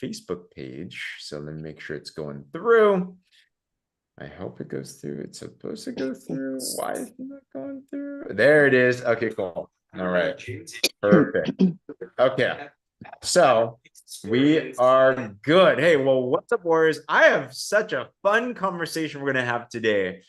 Facebook page. So let me make sure it's going through. I hope it goes through. It's supposed to go through. Why is it not going through? There it is. Okay, cool. All right. Perfect. Okay. So we are good. Hey, well, what's up, Warriors? I have such a fun conversation we're going to have today.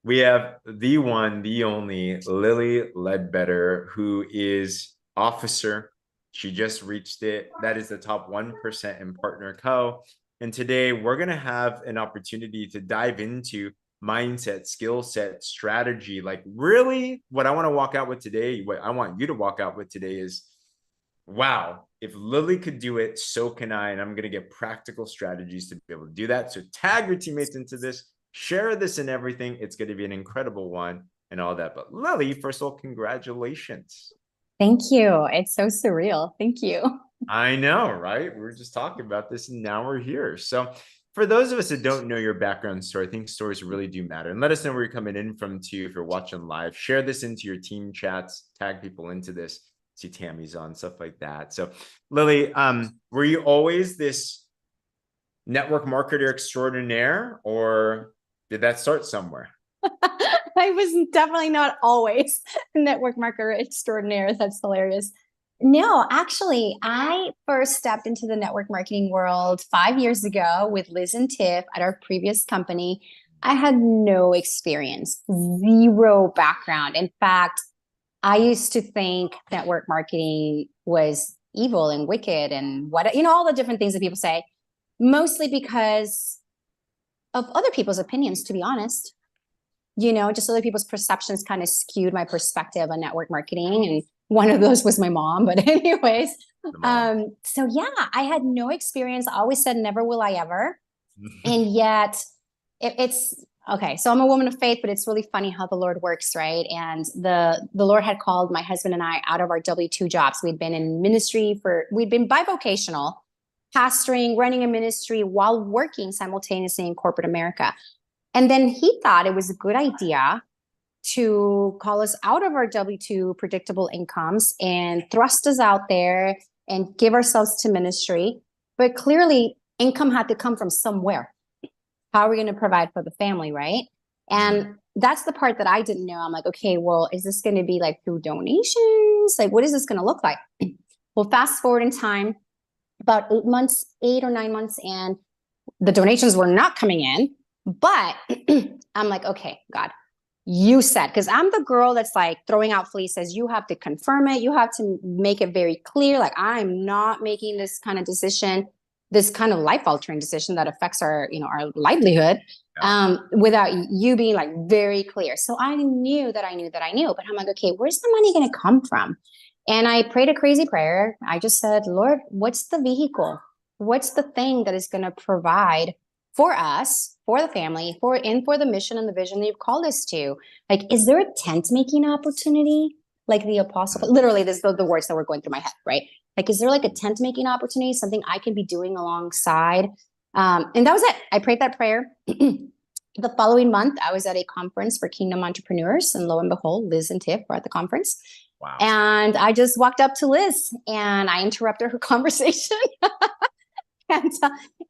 We have the one, the only Lyly Ledbetter, who is officer. She just reached it. That is the top 1% in Partner Co. And today we're going to have an opportunity to dive into mindset, skill set, strategy. Like, really, what I want to walk out with today, what I want you to walk out with today is, wow, if Lyly could do it, so can I. And I'm going to get practical strategies to be able to do that. So tag your teammates into this, share this and everything. It's going to be an incredible one and all that. But Lyly, first of all, congratulations. Thank you. It's so surreal. Thank you. I know, right? We were just talking about this and now we're here. So for those of us that don't know your background story, I think stories really do matter. And let us know where you're coming in from too. If you're watching live, share this into your team chats, tag people into this. See Tammy's on, stuff like that. So Lyly, were you always this network marketer extraordinaire, or did that start somewhere? I was definitely not always a network marketer extraordinaire. That's hilarious. No, actually, I first stepped into the network marketing world 5 years ago with Liz and Tiff at our previous company. I had no experience, zero background. In fact, I used to think network marketing was evil and wicked and all the different things that people say, mostly because of other people's opinions, to be honest. Just other people's perceptions kind of skewed my perspective on network marketing. And one of those was my mom. But anyways, so yeah, I had no experience. I always said, never will I ever. And yet it's okay. So I'm a woman of faith, but it's really funny how the Lord works, right? And the Lord had called my husband and I out of our W-2 jobs. We'd been in ministry we'd been bivocational, pastoring, running a ministry while working simultaneously in corporate America. And then he thought it was a good idea to call us out of our W-2 predictable incomes and thrust us out there and give ourselves to ministry. But clearly, income had to come from somewhere. How are we going to provide for the family, right? And that's the part that I didn't know. I'm like, okay, well, is this going to be like through donations? Like, what is this going to look like? Well, fast forward in time, about 8 or 9 months, and the donations were not coming in. But I'm like, okay, God, you said, because I'm the girl that's like throwing out fleeces. You have to confirm it. You have to make it very clear. Like, I'm not making this kind of decision, this kind of life altering decision that affects our livelihood, without you being like very clear. So I knew that I knew that I knew, but I'm like, okay, where's the money going to come from? And I prayed a crazy prayer. I just said, Lord, what's the vehicle? What's the thing that is going to provide for us, for the family, for the mission and the vision that you've called us to? Like, is there a tent making opportunity? Like the apostle, literally, this is the words that were going through my head, right? Like, is there like a tent making opportunity, something I can be doing alongside? And that was it. I prayed that prayer. The following month, I was at a conference for Kingdom Entrepreneurs, and lo and behold, Liz and Tiff were at the conference. Wow. And I just walked up to Liz and I interrupted her conversation.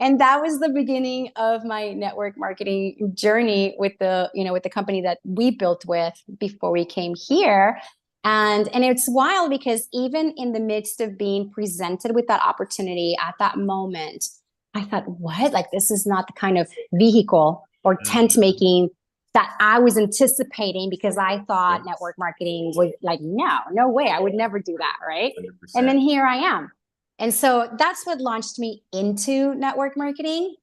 And that was the beginning of my network marketing journey with the company that we built with before we came here. And it's wild because even in the midst of being presented with that opportunity at that moment, I thought, what? Like, this is not the kind of vehicle or tent making that I was anticipating, because I thought network marketing was like, no way. I would never do that. Right. 100%. And then here I am. And so that's what launched me into network marketing.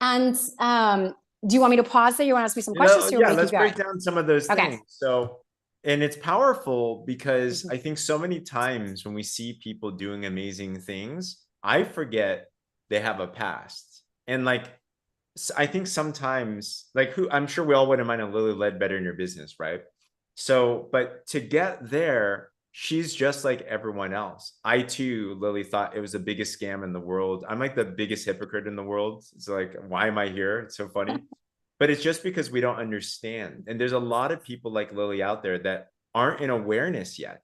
And do you want me to pause there? You want to ask me some questions? Yeah, let's break down some of those things. So, and it's powerful because I think so many times when we see people doing amazing things, I forget they have a past. And like, I think sometimes, like, I'm sure we all wouldn't mind a Lyly Ledbetter in your business, right? So, but to get there, she's just like everyone else. I too, Lyly, thought it was the biggest scam in the world. I'm like the biggest hypocrite in the world. It's like, why am I here? It's so funny. But it's just because we don't understand. And there's a lot of people like Lyly out there that aren't in awareness yet.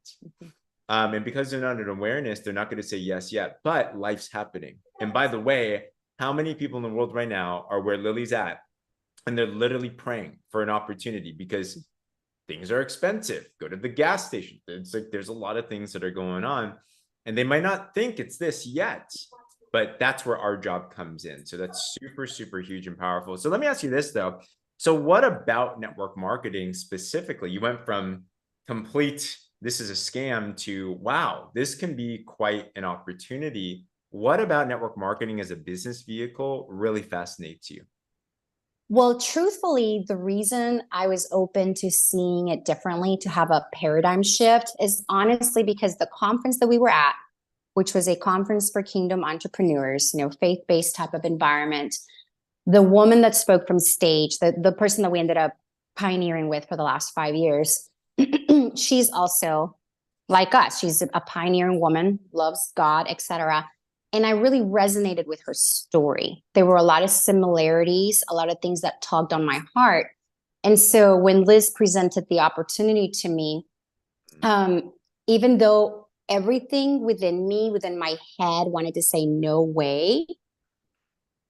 And because they're not an awareness, they're not going to say yes yet, but life's happening. And by the way, how many people in the world right now are where Lily's at? And they're literally praying for an opportunity because things are expensive. Go to the gas station. It's like there's a lot of things that are going on, and they might not think it's this yet, but that's where our job comes in. So that's super, super huge and powerful. So let me ask you this though. So what about network marketing specifically? You went from complete, this is a scam, to wow, this can be quite an opportunity. What about network marketing as a business vehicle really fascinates you? Well, truthfully, the reason I was open to seeing it differently, to have a paradigm shift, is honestly because the conference that we were at, which was a conference for kingdom entrepreneurs, faith-based type of environment, the woman that spoke from stage, the person that we ended up pioneering with for the last 5 years, she's also like us. She's a pioneering woman, loves God, etc. And I really resonated with her story. There were a lot of similarities, a lot of things that tugged on my heart. And so when Liz presented the opportunity to me, even though everything within me, within my head, wanted to say no way,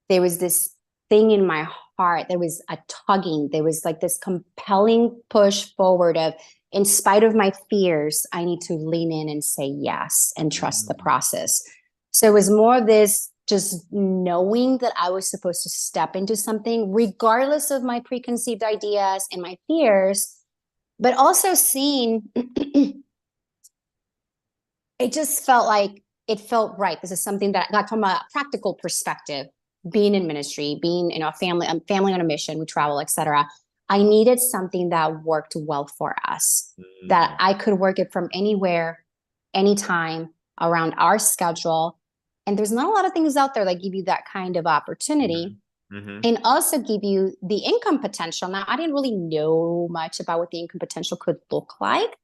there was this thing in my heart. There was a tugging. There was like this compelling push forward of, in spite of my fears, I need to lean in and say yes and trust the process. So it was more of this just knowing that I was supposed to step into something, regardless of my preconceived ideas and my fears, but also seeing it just felt like it felt right. This is something that got from a practical perspective, being in ministry, being a family on a mission, we travel, etc. I needed something that worked well for us, that I could work it from anywhere, anytime, around our schedule. And there's not a lot of things out there that give you that kind of opportunity. And also give you the income potential. Now, I didn't really know much about what the income potential could look like.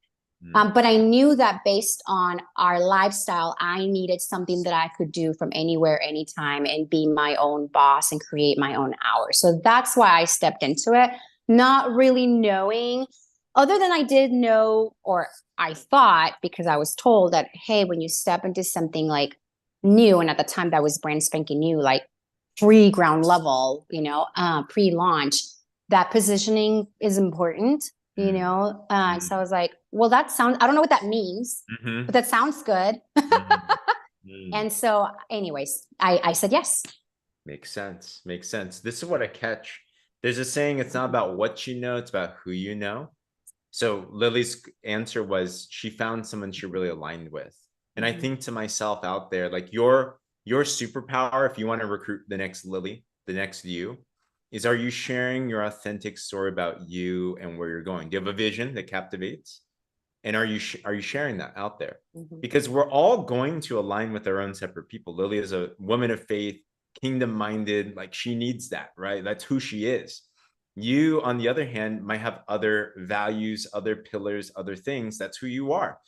But I knew that based on our lifestyle, I needed something that I could do from anywhere, anytime, and be my own boss and create my own hours. So that's why I stepped into it, not really knowing, other than I did know, or I thought, because I was told that, hey, when you step into something like new, and at the time that was brand spanking new, like pre-ground level, pre-launch, that positioning is important. So I was like, well, that sounds, I don't know what that means, but that sounds good. And so anyways, I said yes. Makes sense. Makes sense. This is what I catch. There's a saying, it's not about what you know, it's about who you know. So Lily's answer was she found someone she really aligned with. And I think to myself out there, like your superpower, if you want to recruit the next Lily, the next you, is, are you sharing your authentic story about you and where you're going? Do you have a vision that captivates? And are you sharing that out there? Because we're all going to align with our own separate people. Lily is a woman of faith, kingdom minded, like she needs that, right? That's who she is. You, on the other hand, might have other values, other pillars, other things. That's who you are.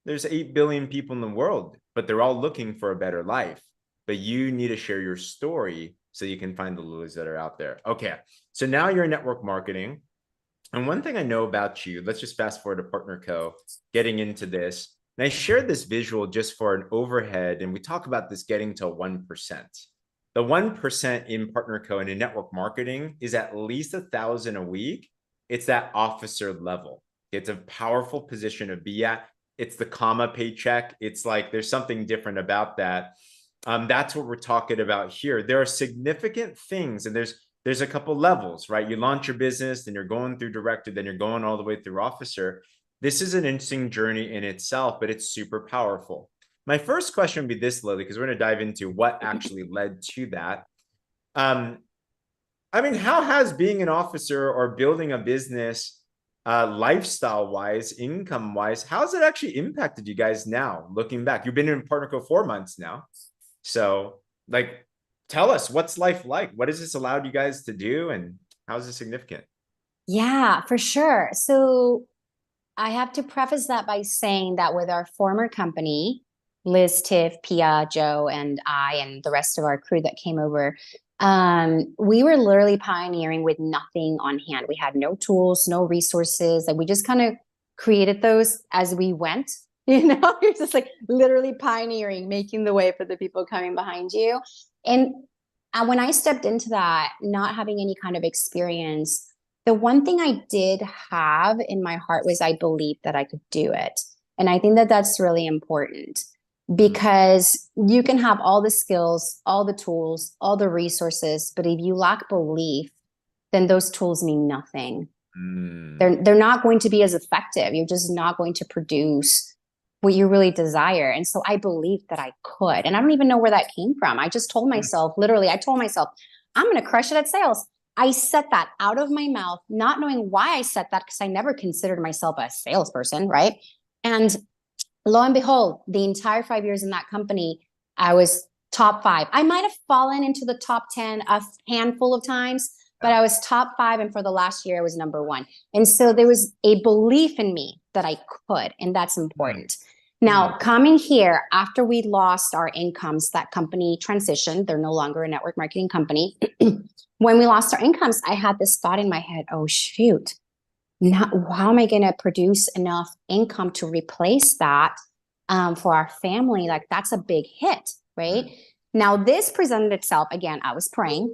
There's 8 billion people in the world, but they're all looking for a better life. But you need to share your story so you can find the Lilies that are out there. Okay, so now you're in network marketing. And one thing I know about you, let's just fast forward to Partner Co, getting into this. And I shared this visual just for an overhead, and we talk about this getting to 1%. The 1% in Partner Co and in network marketing is at least 1,000 a week. It's that officer level. It's a powerful position to be at. It's the comma paycheck. It's like there's something different about that. That's what we're talking about here. There are significant things, and there's a couple levels, right? You launch your business, then you're going through director, then you're going all the way through officer. This is an interesting journey in itself, but it's super powerful. My first question would be this, Lily, because we're going to dive into what actually led to that. I mean, how has being an officer or building a business, lifestyle wise, income wise, how's it actually impacted you guys now, looking back? You've been in Partner Co 4 months now. So, like, tell us, what's life like? What has this allowed you guys to do, and how is it significant? Yeah, for sure. So I have to preface that by saying that with our former company, Liz, Tiff, Pia, Joe, and I, and the rest of our crew that came over, we were literally pioneering with nothing on hand. We had no tools, no resources, and we just kind of created those as we went. You know, you're just like literally pioneering, making the way for the people coming behind you. And when I stepped into that, not having any kind of experience, the one thing I did have in my heart was I believed that I could do it. And I think that that's really important because you can have all the skills, all the tools, all the resources, but if you lack belief, then those tools mean nothing. They're not going to be as effective. You're just not going to produce what you really desire. And so I believed that I could. And I don't even know where that came from. I just told myself, literally, I told myself, I'm going to crush it at sales. I said that out of my mouth, not knowing why I said that, because I never considered myself a salesperson, right? And lo and behold, the entire 5 years in that company, I was top 5. I might have fallen into the top 10 a handful of times, but I was top 5. And for the last year, I was number 1. And so there was a belief in me that I could, and that's important. Now, coming here after we lost our incomes, that company transitioned. They're no longer a network marketing company. When we lost our incomes, I had this thought in my head, oh, shoot. Now, how am I going to produce enough income to replace that for our family? Like, that's a big hit, right? Now, this presented itself. Again, I was praying,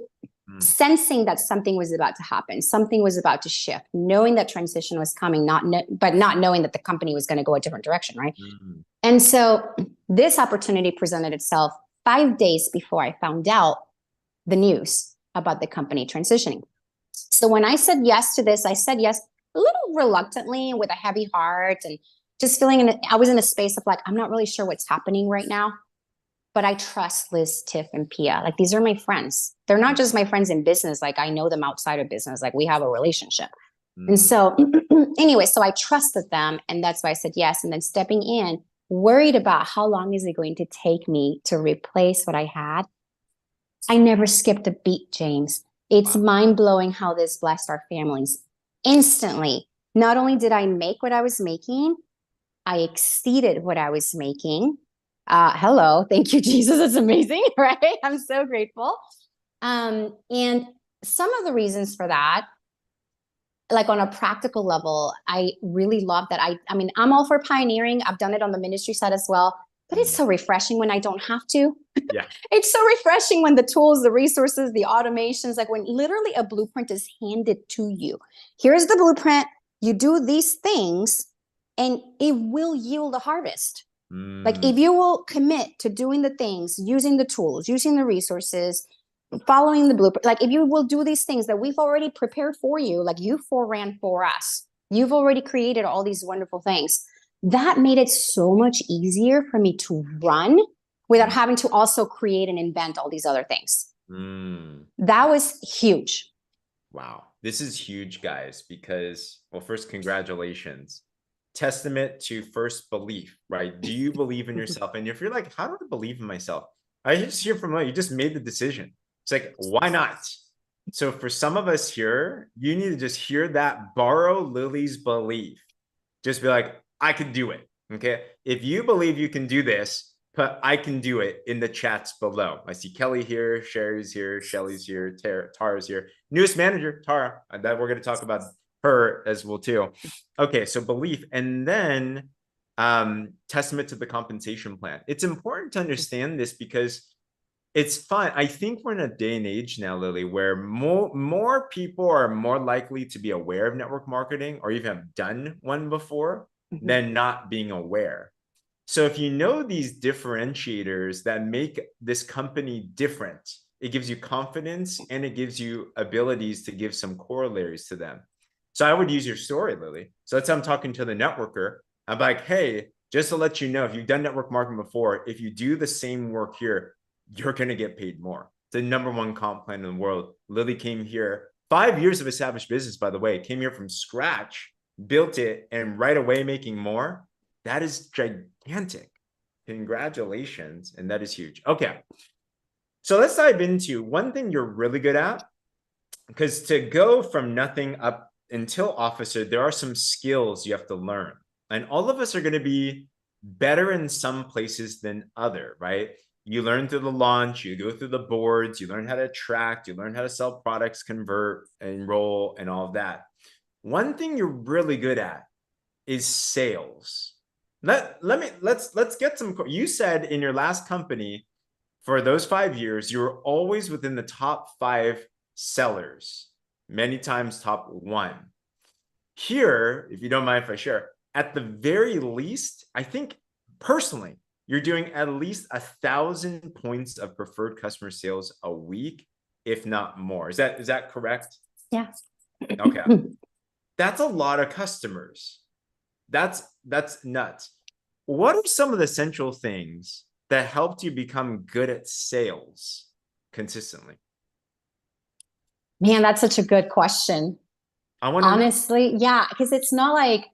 sensing that something was about to happen, something was about to shift, knowing that transition was coming, but not knowing that the company was going to go a different direction, right? And so this opportunity presented itself 5 days before I found out the news about the company transitioning. So when I said yes to this, I said yes a little reluctantly, with a heavy heart, and just feeling I was in a space of like, I'm not really sure what's happening right now. But I trust Liz, Tiff, and Pia. Like, these are my friends. They're not just my friends in business. Like, I know them outside of business. Like, we have a relationship. And so anyway, so I trusted them. And that's why I said yes. And then stepping in, worried about how long is it going to take me to replace what I had. I never skipped a beat, James. It's mind-blowing how this blessed our families instantly. Not only did I make what I was making, I exceeded what I was making. Hello. Thank you, Jesus. It's amazing, right? I'm so grateful. And some of the reasons for that, like on a practical level, I really love that. I mean, I'm all for pioneering. I've done it on the ministry side as well, but it's so refreshing when I don't have to. Yeah. It's so refreshing when the tools, the resources, the automations, like when literally a blueprint is handed to you. Here's the blueprint. You do these things and it will yield a harvest. Like, if you will commit to doing the things, using the tools, using the resources, following the blueprint, like if you will do these things that we've already prepared for you, like you foreran for us, you've already created all these wonderful things. That made it so much easier for me to run without having to also create and invent all these other things. That was huge. Wow. This is huge, guys, because, well, first, congratulations. Testament to first belief, right? Do you believe in yourself? And if you're like, how do I believe in myself? I just hear from you just made the decision. It's like, why not? So for some of us here, you need to just hear that, borrow Lily's belief. Just be like, I can do it. Okay. If you believe you can do this, put I can do it in the chats below. I see Kelly here, Sherry's here, Shelly's here, Tara's here. Newest manager, Tara, that we're going to talk about her as well too. Okay, so belief, and then testament to the compensation plan. It's important to understand this because it's fun. I think we're in a day and age now, Lily, where more people are more likely to be aware of network marketing or even have done one before than not being aware. So if you know these differentiators that make this company different, it gives you confidence and it gives you abilities to give some corollaries to them. So I would use your story, Lily. So let's say I'm talking to the networker. I'm like, hey, just to let you know, if you've done network marketing before, if you do the same work here, you're going to get paid more. It's the #1 comp plan in the world. Lily came here, 5 years of established business, by the way, came here from scratch, built it, and right away making more. That is gigantic. Congratulations. And that is huge. Okay. So let's dive into one thing you're really good at, because to go from nothing up until officer, there are some skills you have to learn. And all of us are going to be better in some places than other, right? You learn through the launch, you go through the boards, you learn how to attract, you learn how to sell products, convert, enroll, and all of that. One thing you're really good at is sales. Let's get some. You said in your last company for those 5 years, you were always within the top 5 sellers, many times top 1. Here, if you don't mind if I share, at the very least, I think personally, you're doing at least 1,000 points of preferred customer sales a week, if not more. Is that correct? Yeah. Okay. That's a lot of customers. That's nuts. What are some of the central things that helped you become good at sales consistently? Man, that's such a good question. I want to know. Honestly, yeah, because it's not like,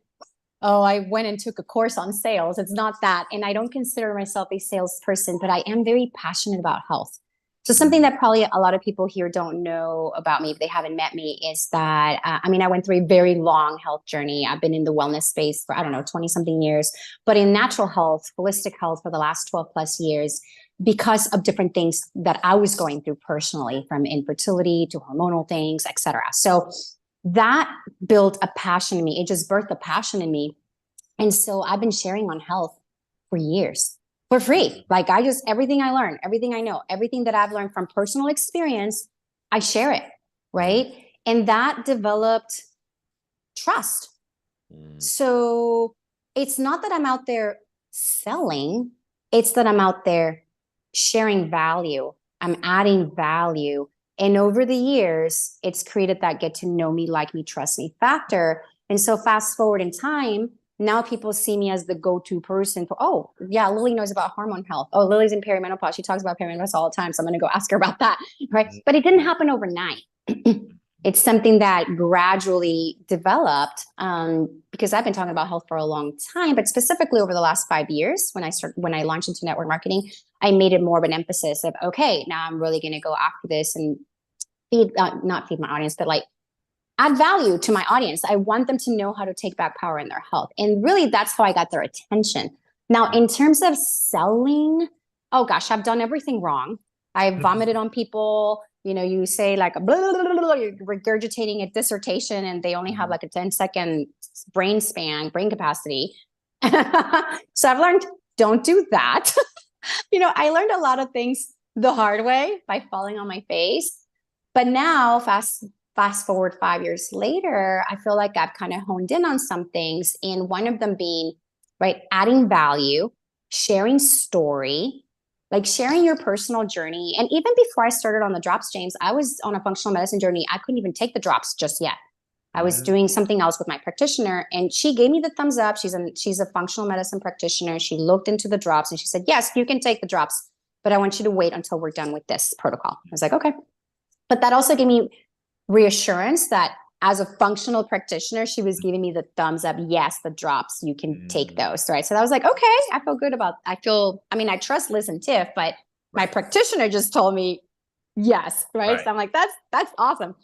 oh, I went and took a course on sales. It's not that. And I don't consider myself a salesperson, but I am very passionate about health. So something that probably a lot of people here don't know about me, if they haven't met me, is that, I mean, I went through a very long health journey. I've been in the wellness space for, I don't know, 20 something years, but in natural health, holistic health for the last 12 plus years, because of different things that I was going through personally, from infertility to hormonal things, et cetera. So that built a passion in me. It just birthed a passion in me. And so I've been sharing on health for years for free. Like everything I learned, everything I know, everything that I've learned from personal experience, I share it. Right. And that developed trust. So it's not that I'm out there selling, it's that I'm out there sharing value. I'm adding value. And over the years, it's created that get to know me, like me, trust me factor. And so fast forward in time, now people see me as the go-to person for, oh, yeah, Lyly knows about hormone health. Oh, Lily's in perimenopause. She talks about perimenopause all the time. So I'm going to go ask her about that. Right. But it didn't happen overnight. It's something that gradually developed because I've been talking about health for a long time, but specifically over the last 5 years, when I launched into network marketing, I made it more of an emphasis of, okay, now I'm really going to go after this and not feed my audience, but like add value to my audience. I want them to know how to take back power in their health. And really, that's how I got their attention. Now, in terms of selling, oh gosh, I've done everything wrong. I vomited on people. You know, you say like, blah, blah, blah, blah, you're regurgitating a dissertation and they only have like a 10-second brain capacity. So I've learned, don't do that. I learned a lot of things the hard way by falling on my face. But now, fast forward 5 years later, I feel like I've kind of honed in on some things. And one of them being, right, adding value, sharing story, like sharing your personal journey. And even before I started on the drops, James, I was on a functional medicine journey. I couldn't even take the drops just yet. I was doing something else with my practitioner and she gave me the thumbs up. She's a functional medicine practitioner. She looked into the drops and she said, yes, you can take the drops, but I want you to wait until we're done with this protocol. I was like, okay. But that also gave me reassurance that as a functional practitioner, she was giving me the thumbs up. Yes, the drops, you can take those, right? So that was like, okay, I feel good I trust Liz and Tiff, but my practitioner just told me yes, right? So I'm like, that's awesome.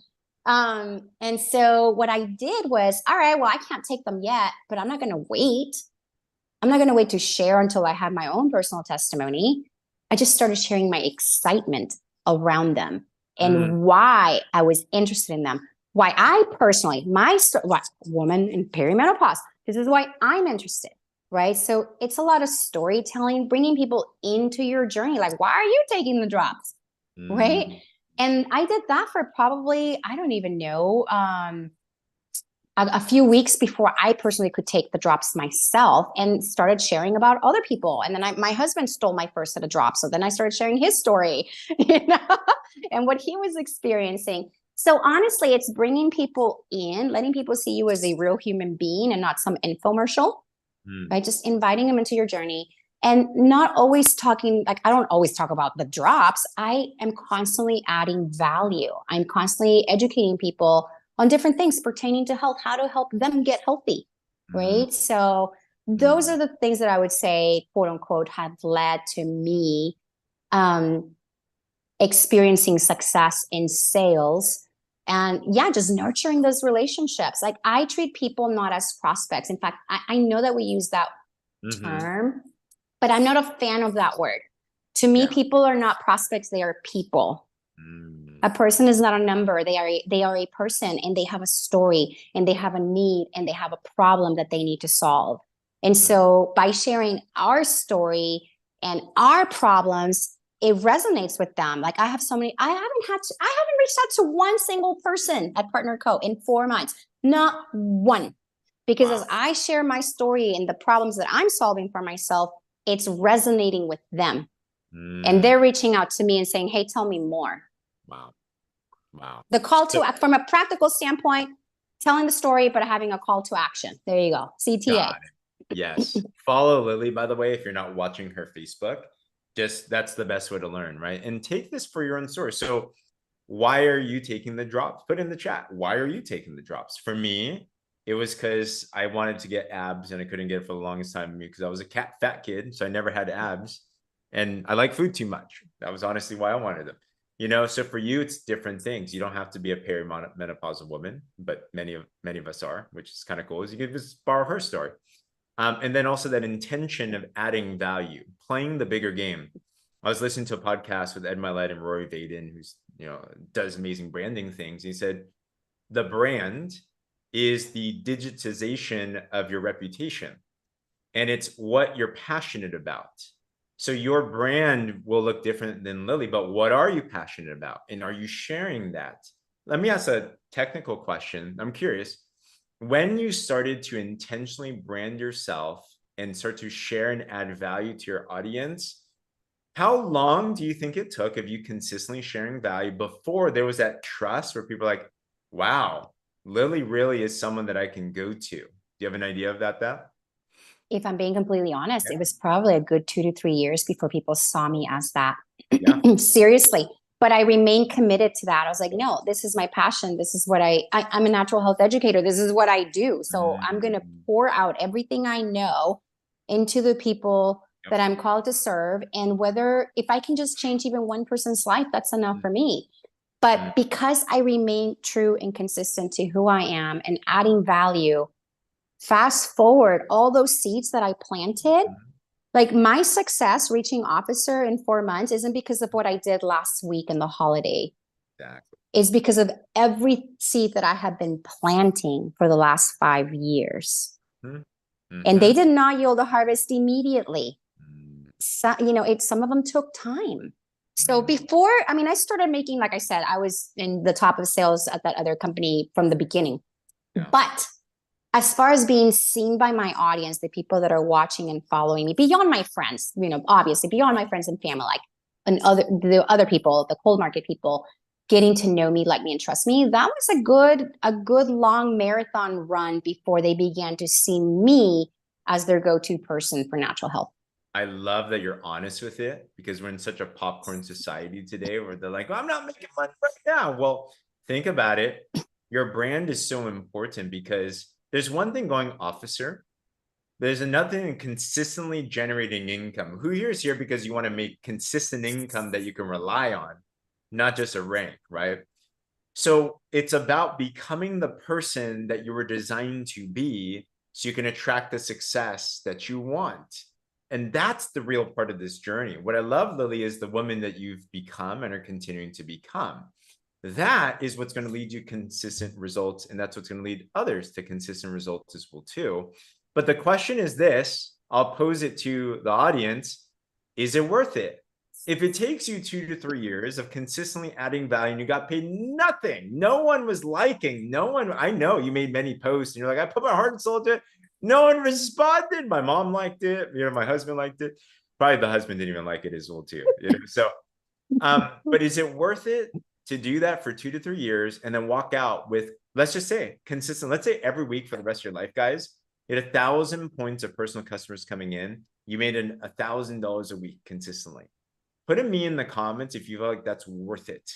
And so what I did was, all right, well, I can't take them yet, but I'm not going to wait. I'm not going to wait to share until I have my own personal testimony. I just started sharing my excitement around them and why I was interested in them. Why I personally, woman in perimenopause, this is why I'm interested, right? So it's a lot of storytelling, bringing people into your journey. Like, why are you taking the drops, right? And I did that for probably, I don't even know, a few weeks before I personally could take the drops myself and started sharing about other people. And then my husband stole my first set of drops. So then I started sharing his story, and what he was experiencing. So honestly, it's bringing people in, letting people see you as a real human being and not some infomercial, right? Just inviting them into your journey and not always talking, like I don't always talk about the drops. I am constantly adding value. I'm constantly educating people on different things pertaining to health, how to help them get healthy, right? So those are the things that I would say, quote unquote, have led to me experiencing success in sales. And yeah, just nurturing those relationships. Like I treat people not as prospects. In fact, I know that we use that term, but I'm not a fan of that word. To me, people are not prospects, they are people. A person is not a number. They are a person, and they have a story, and they have a need, and they have a problem that they need to solve. And so by sharing our story and our problems, it resonates with them. Like I haven't reached out to one single person at Partner Co in 4 months, not one. Because as I share my story and the problems that I'm solving for myself, it's resonating with them. And they're reaching out to me and saying, hey, tell me more. Wow. Wow. The call to act from a practical standpoint, telling the story, but having a call to action. There you go. CTA. Got it. Yes. Follow Lyly, by the way, if you're not watching her Facebook. Just that's the best way to learn, right? And take this for your own source. So why are you taking the drops? Put in the chat. Why are you taking the drops? For me, it was because I wanted to get abs and I couldn't get it for the longest time because I was a fat kid. So I never had abs and I like food too much. That was honestly why I wanted them. You know, so for you, it's different things. You don't have to be a perimenopausal woman, but many of us are, which is kind of cool. Is you could just borrow her story. And then also that intention of adding value, playing the bigger game. I was listening to a podcast with Ed Milet and Rory Vaden, who's, does amazing branding things. He said, the brand is the digitization of your reputation. And it's what you're passionate about. So your brand will look different than Lyly, but what are you passionate about? And are you sharing that? Let me ask a technical question. I'm curious. When you started to intentionally brand yourself and start to share and add value to your audience, how long do you think it took of you consistently sharing value before there was that trust where people are like, wow, Lyly really is someone that I can go to? Do you have an idea of that? If I'm being completely honest, it was probably a good 2 to 3 years before people saw me as that. Yeah. Seriously. But I remained committed to that. I was like, no, this is my passion. This is what I'm a natural health educator. This is what I do. So I'm going to pour out everything I know into the people that I'm called to serve. And if I can just change even one person's life, that's enough for me. But because I remain true and consistent to who I am and adding value, fast forward all those seeds that I planted, like my success reaching officer in 4 months isn't because of what I did last week in the holiday. Exactly. It's because of every seed that I have been planting for the last 5 years. And they did not yield a harvest immediately. So, some of them took time. So I started making, like I said, I was in the top of sales at that other company from the beginning. Yeah. But as far as being seen by my audience, the people that are watching and following me, beyond my friends, obviously beyond my friends and family, the other people, the cold market people, getting to know me, like me, and trust me, that was a good long marathon run before they began to see me as their go-to person for natural health. I love that you're honest with it because we're in such a popcorn society today where they're like, well, I'm not making money right now. Well, think about it. Your brand is so important because there's one thing going officer. There's another thing consistently generating income. Who here is here because you want to make consistent income that you can rely on, not just a rank, right? So it's about becoming the person that you were designed to be so you can attract the success that you want. And that's the real part of this journey. What I love, Lyly, is the woman that you've become and are continuing to become. That is what's going to lead you consistent results. And that's what's going to lead others to consistent results as well, too. But the question is this, I'll pose it to the audience. Is it worth it? If it takes you 2 to 3 years of consistently adding value and you got paid nothing, no one was liking, I know you made many posts and you're like, I put my heart and soul into it. No one responded. My mom liked it. My husband liked it. Probably the husband didn't even like it as well, too. So, but is it worth it to do that for 2 to 3 years and then walk out with, let's just say consistent, let's say every week for the rest of your life, guys, you had 1,000 points of personal customers coming in. You made $1,000 a week consistently. Put a me in the comments if you feel like that's worth it.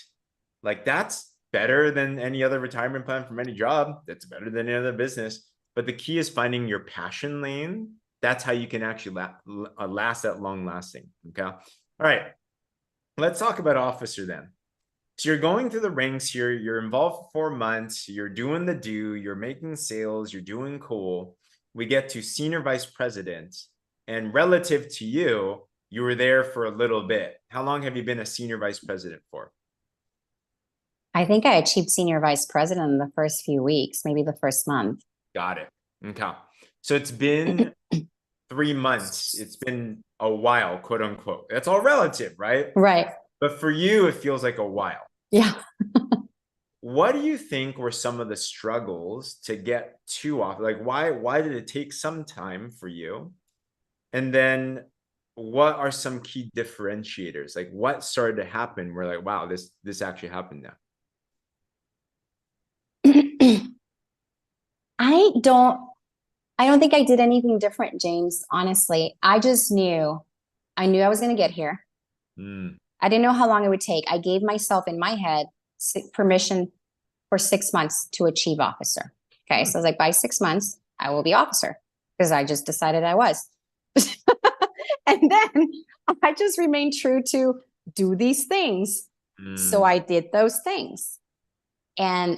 Like that's better than any other retirement plan from any job. That's better than any other business. But the key is finding your passion lane. That's how you can actually last that long lasting. Okay. All right. Let's talk about officer then. So you're going through the ranks here. You're involved for 4 months. You're doing the do. You're making sales. You're doing cool. We get to senior vice president. And relative to you, you were there for a little bit. How long have you been a senior vice president for? I think I achieved senior vice president in the first few weeks, maybe the first month. Got it. Okay. So it's been 3 months. It's been a while, quote unquote. That's all relative, right? Right. But for you, it feels like a while. Yeah. What do you think were some of the struggles to get to off? Like, why did it take some time for you? And then what are some key differentiators? Like, what started to happen where like, wow, this actually happened now? I don't I don't think I did anything different, James, honestly. I knew I was going to get here. Mm, I didn't know how long it would take. I gave myself in my head permission for 6 months to achieve officer. Okay. So I was like, by 6 months, I will be officer because I just decided I was. And then I just remained true to do these things. So mm, I did those things. And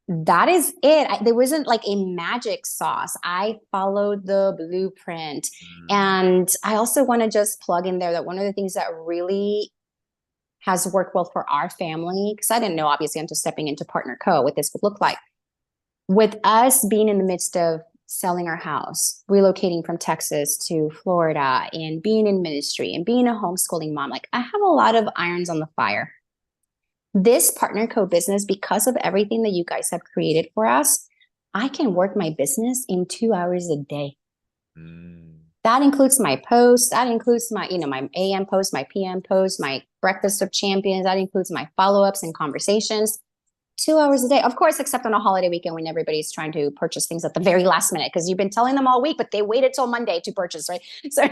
that is it. There wasn't like a magic sauce. I followed the blueprint. mm, And I also want to just plug in there that one of the things that really has worked well for our family, because I didn't know, obviously, until stepping into Partner Co. what this would look like. With us being in the midst of selling our house, relocating from Texas to Florida, and being in ministry and being a homeschooling mom, like I have a lot of irons on the fire. This Partner Co business, because of everything that you guys have created for us, I can work my business in 2 hours a day. mm. That includes my posts. That includes my, my AM post, my PM post, my breakfast of champions. That includes my follow-ups and conversations. 2 hours a day, of course, except on a holiday weekend when everybody's trying to purchase things at the very last minute because you've been telling them all week, but they waited till Monday to purchase, right? So,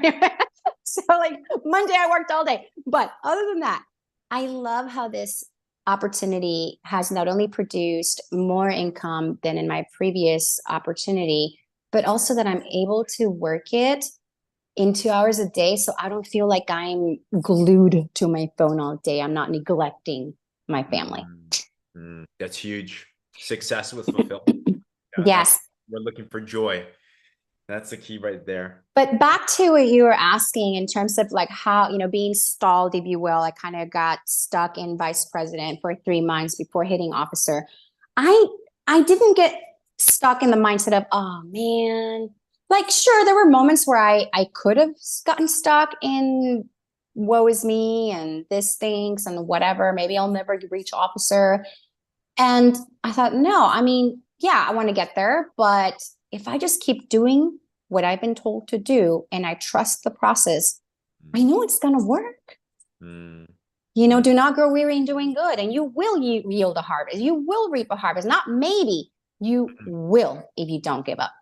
so like Monday, I worked all day. But other than that, I love how this opportunity has not only produced more income than in my previous opportunity, but also that I'm able to work it in 2 hours a day. So I don't feel like I'm glued to my phone all day. I'm not neglecting my family. That's huge. Success with fulfillment. Yeah, Yes. we're looking for joy. That's the key right there. But back to what you were asking in terms of like how, being stalled, if you will, I kind of got stuck in vice president for 3 months before hitting officer. I I didn't get stuck in the mindset of, oh man. Like, sure, there were moments where I could have gotten stuck in woe is me and this stinks and whatever. Maybe I'll never reach officer. And I thought, no, I mean, yeah, I want to get there, but if I just keep doing what I've been told to do and I trust the process, I know it's going to work. Mm, Do not grow weary in doing good, and you will yield a harvest. You will reap a harvest. Not maybe, you will if you don't give up.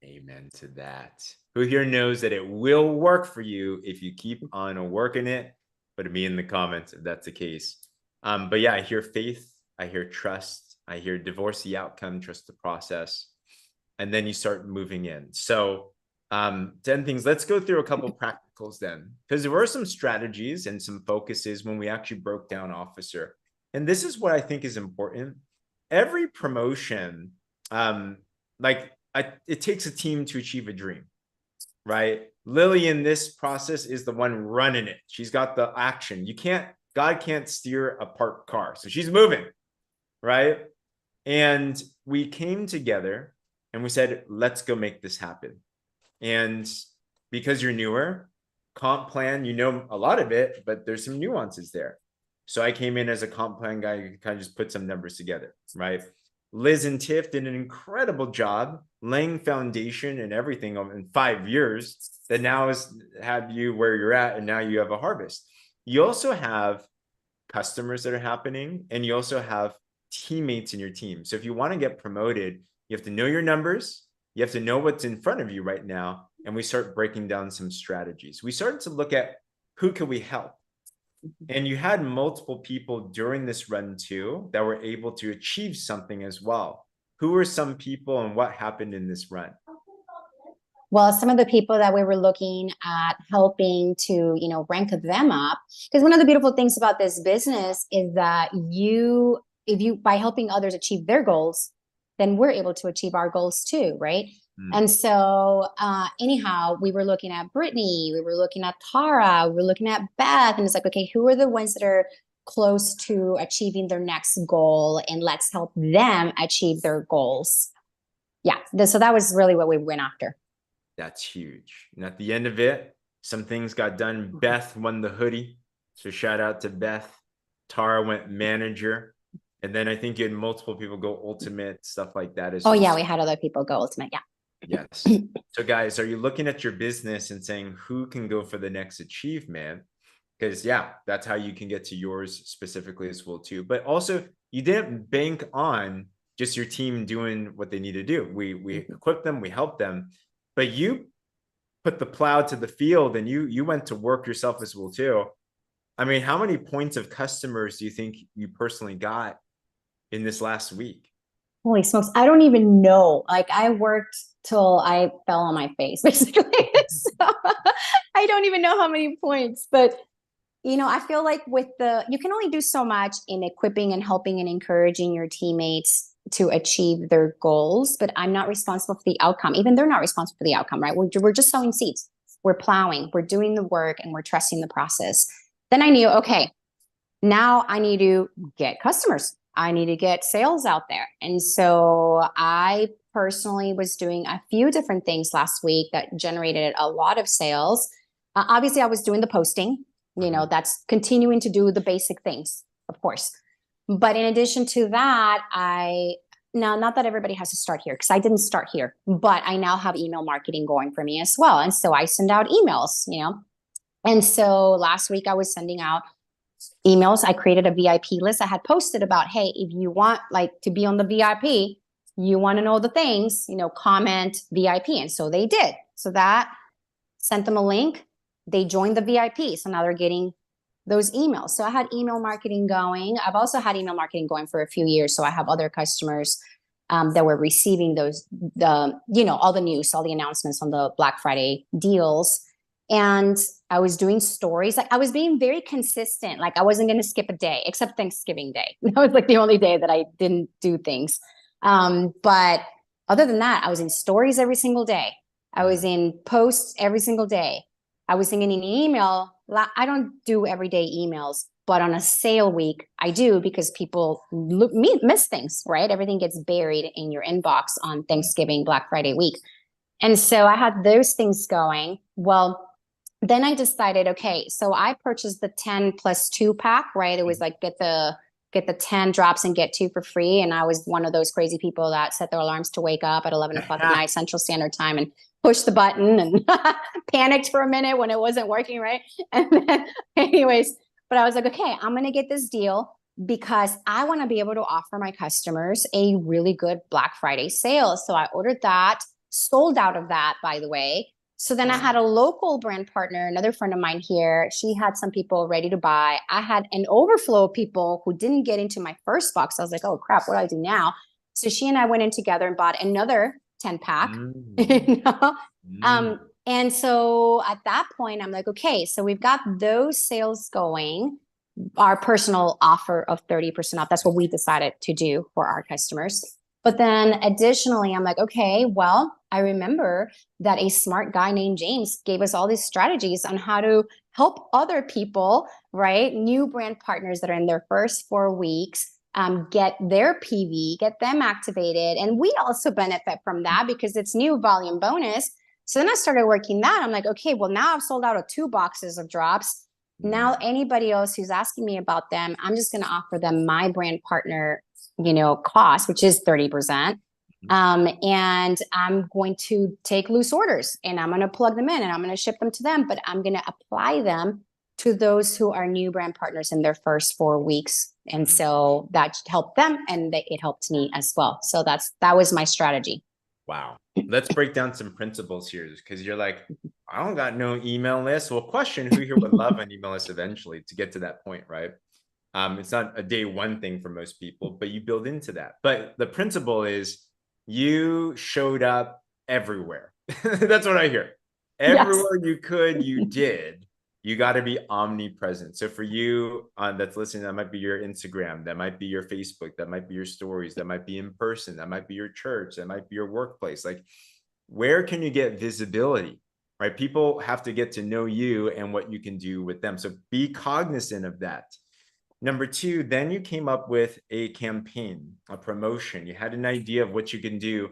Amen to that. Who here knows that it will work for you if you keep on working it? Put me in the comments if that's the case. But yeah, I hear faith, I hear trust, I hear divorce the outcome, trust the process, and then you start moving in. So 10 things. Let's go through a couple practicals then, because there were some strategies and some focuses when we actually broke down officer. And this is what I think is important. Every promotion, it takes a team to achieve a dream, right? Lyly in this process is the one running it. She's got the action. God can't steer a parked car. So she's moving, right? And we came together and we said, let's go make this happen. And because you're newer, comp plan, a lot of it, but there's some nuances there. So I came in as a comp plan guy who kind of just put some numbers together, right? Liz and Tiff did an incredible job laying foundation and everything in 5 years that now has had you where you're at, and now you have a harvest. You also have customers that are happening, and you also have teammates in your team. So if you want to get promoted, you have to know your numbers, you have to know what's in front of you right now, and we start breaking down some strategies. We started to look at who can we help. And you had multiple people during this run too that were able to achieve something as well. Who were some people and what happened in this run? Well, some of the people that we were looking at helping to, rank them up. Because one of the beautiful things about this business is that by helping others achieve their goals, then we're able to achieve our goals too, right? And so, anyhow, we were looking at Brittany, we were looking at Tara, we were looking at Beth, and it's like, okay, who are the ones that are close to achieving their next goal, and let's help them achieve their goals. Yeah, so that was really what we went after. That's huge. And at the end of it, some things got done. Beth won the hoodie. So shout out to Beth. Tara went manager. And then I think you had multiple people go ultimate, stuff like that as Oh well. yeah, we had other people go ultimate. Yeah. Yes. So guys, are you looking at your business and saying who can go for the next achievement? Because yeah, that's how you can get to yours specifically as well too. But also you didn't bank on just your team doing what they need to do. We equipped them, we helped them, but you put the plow to the field and you went to work yourself as well too. I mean, how many points of customers do you think you personally got in this last week? Holy smokes. I don't even know. Like I worked till I fell on my face, basically. So I don't even know how many points, but I feel like you can only do so much in equipping and helping and encouraging your teammates to achieve their goals, but I'm not responsible for the outcome. Even they're not responsible for the outcome, right? We're just sowing seeds. We're plowing, we're doing the work, and we're trusting the process. Then I knew, okay, now I need to get customers. I need to get sales out there. And so I personally was doing a few different things last week that generated a lot of sales. Obviously, I was doing the posting, that's continuing to do the basic things, of course. But in addition to that, now, not that everybody has to start here because I didn't start here, but I now have email marketing going for me as well. And so I send out emails, And so last week I was sending out emails. I created a VIP list. I had posted about, hey, if you want to be on the VIP, you want to know the things, comment VIP. And so they did. So that sent them a link. They joined the VIP. So now they're getting those emails. So I had email marketing going. I've also had email marketing going for a few years. So I have other customers that were receiving all the news, all the announcements on the Black Friday deals. And I was doing stories. I was being very consistent. I wasn't going to skip a day except Thanksgiving Day. That was the only day that I didn't do things. But other than that, I was in stories every single day. I was in posts every single day. I was sending an email. I don't do everyday emails, but on a sale week, I do because people miss things, right? Everything gets buried in your inbox on Thanksgiving, Black Friday week. And so I had those things going. Well, then I decided, okay, so I purchased the 10 plus 2 pack, right? It was get the 10 drops and get 2 for free. And I was one of those crazy people that set their alarms to wake up at 11 o'clock at night, Central Standard Time, and push the button and panicked for a minute when it wasn't working, right? And then anyways, but I was like, okay, I'm going to get this deal because I want to be able to offer my customers a really good Black Friday sale. So I ordered that, sold out of that, by the way. So then I had a local brand partner, another friend of mine here. She had some people ready to buy. I had an overflow of people who didn't get into my first box. I was like, oh crap, what do I do now? So she and I went in together and bought another 10 pack. And so at that point, I'm like, okay, so we've got those sales going. Our personal offer of 30% off. That's what we decided to do for our customers. But then additionally, I'm like, okay, well, I remember that a smart guy named James gave us all these strategies on how to help other people, right? New brand partners that are in their first 4 weeks, get their PV, get them activated. And we also benefit from that because it's new volume bonus. So then I started working that. I'm like, okay, well, now I've sold out of 2 boxes of drops. Now anybody else who's asking me about them, I'm just going to offer them my brand partner cost, which is 30%. And I'm going to take loose orders and I'm going to plug them in and I'm going to ship them to them, but I'm going to apply them to those who are new brand partners in their first 4 weeks. And so that helped them and it helped me as well. So that was my strategy. Wow. Let's break down some principles here because you're like, I don't got no email list. Well, question, who here would love an email list eventually to get to that point, right? It's not a day one thing for most people, but you build into that. But the principle is you showed up everywhere. That's what I hear. Everywhere you could, you did. You got to be omnipresent. So for you that's listening, that might be your Instagram, that might be your Facebook, that might be your stories, that might be in person, that might be your church, that might be your workplace. Like, where can you get visibility, right? People have to get to know you and what you can do with them. So be cognizant of that. Number 2, then you came up with a campaign, a promotion. You had an idea of what you can do.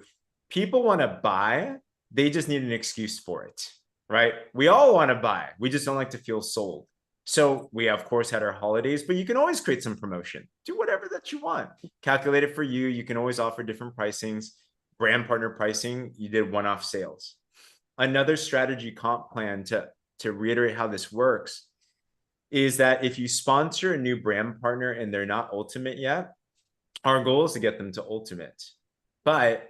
People want to buy, They just need an excuse for it, right? We all want to buy. We just don't like to feel sold. So we, of course, had our holidays, but you can always create some promotion. Do whatever that you want. Calculate it for you. You can always offer different pricings. Brand partner pricing, you did one-off sales. Another strategy comp plan to reiterate how this works is that if you sponsor a new brand partner and they're not ultimate yet, our goal is to get them to ultimate. But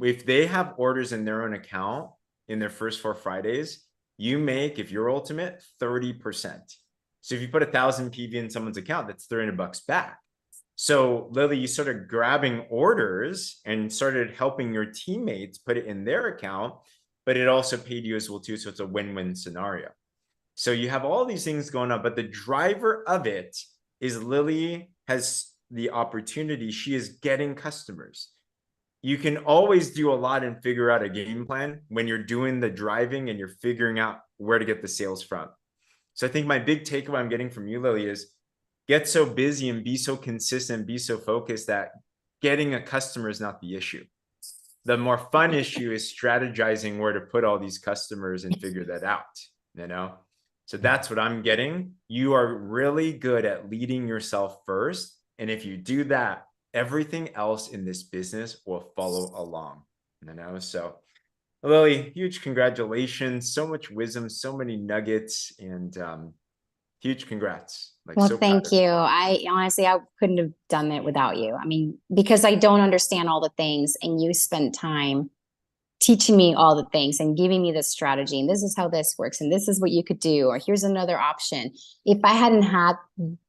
if they have orders in their own account in their first 4 Fridays, you make, if you're ultimate, 30%. So if you put 1,000 PV in someone's account, that's $300 back. So Lyly, you started grabbing orders and started helping your teammates put it in their account, but it also paid you as well too. So it's a win-win scenario. So you have all these things going on, but the driver of it is Lyly has the opportunity. She is getting customers. You can always do a lot and figure out a game plan when you're doing the driving and you're figuring out where to get the sales from. So I think my big takeaway I'm getting from you, Lyly, is get so busy and be so consistent, be so focused that getting a customer is not the issue. The more fun issue is strategizing where to put all these customers and figure that out, you know? So that's what I'm getting. You are really good at leading yourself first. And if you do that, everything else in this business will follow along, you know? So Lyly, huge congratulations, so much wisdom, so many nuggets, and huge congrats. Like, Well, so thank you. I honestly, I couldn't have done it without you. I mean, because I don't understand all the things, and you spent time teaching me all the things and giving me this strategy. And this is how this works. And this is what you could do. Or here's another option. If I hadn't had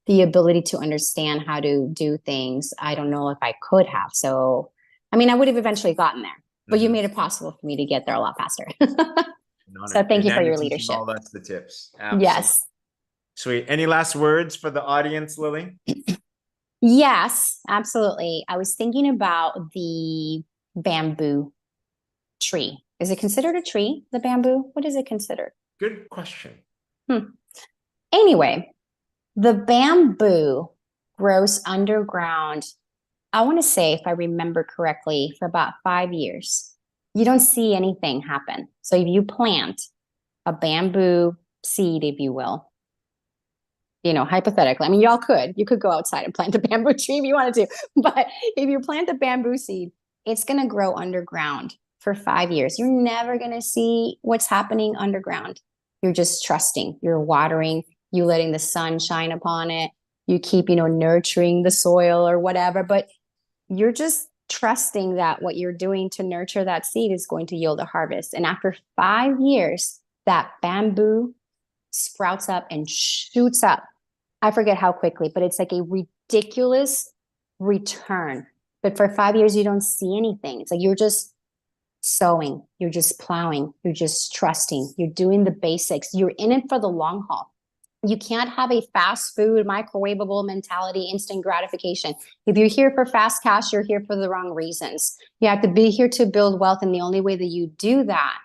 the ability to understand how to do things, I don't know if I could have. So, I mean, I would have eventually gotten there, but you made it possible for me to get there a lot faster. So thank you for your leadership. All that's the tips. Absolutely. Yes. Sweet. Any last words for the audience, Lyly? Yes, absolutely. I was thinking about the bamboo tree. Is it considered a tree, the bamboo? What is it considered? Good question. Anyway, the bamboo grows underground. I want to say, if I remember correctly, for about 5 years. You don't see anything happen. So if you plant a bamboo seed, if you will, you know, hypothetically, I mean, you could go outside and plant a bamboo tree if you wanted to, but if you plant a bamboo seed, it's going to grow underground for 5 years. You're never going to see what's happening underground. You're just trusting, you're watering, you letting the sun shine upon it. You keep, nurturing the soil or whatever, but you're just trusting that what you're doing to nurture that seed is going to yield a harvest. And after 5 years, that bamboo sprouts up and shoots up. I forget how quickly, but it's like a ridiculous return. But for 5 years, you don't see anything. It's like you're just sowing, you're just plowing, you're just trusting, you're doing the basics. You're in it for the long haul. You can't have a fast food, microwavable mentality, instant gratification. If you're here for fast cash, you're here for the wrong reasons. You have to be here to build wealth. And the only way that you do that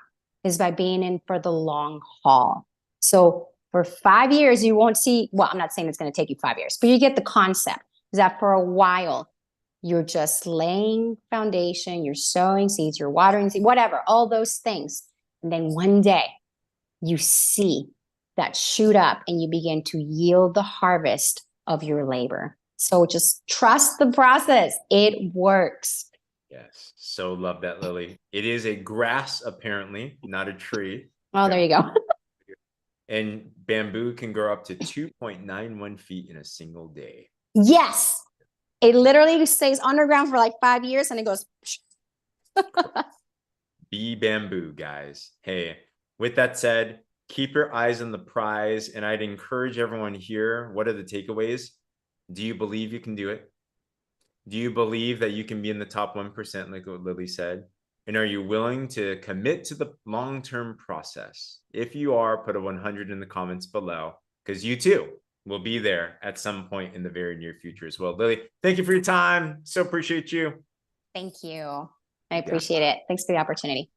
is by being in for the long haul. So for 5 years, you won't see, well, I'm not saying it's going to take you 5 years, but you get the concept is that for a while, you're just laying foundation, you're sowing seeds, you're watering seeds, whatever, all those things. And then one day you see that shoot up and you begin to yield the harvest of your labor. So just trust the process. It works. Yes. So love that, Lyly. It is a grass, apparently, not a tree. Oh, there you go. And bamboo can grow up to 2.91 feet in a single day. Yes. It literally stays underground for like 5 years and it goes. Be bamboo, guys. Hey, with that said, keep your eyes on the prize. And I'd encourage everyone here, what are the takeaways? Do you believe you can do it? Do you believe that you can be in the top 1%, like what Lyly said? And are you willing to commit to the long-term process? If you are, put a 100 in the comments below, because you too will be there at some point in the very near future as well. Lyly, thank you for your time. So appreciate you. Thank you. I appreciate it. Thanks for the opportunity.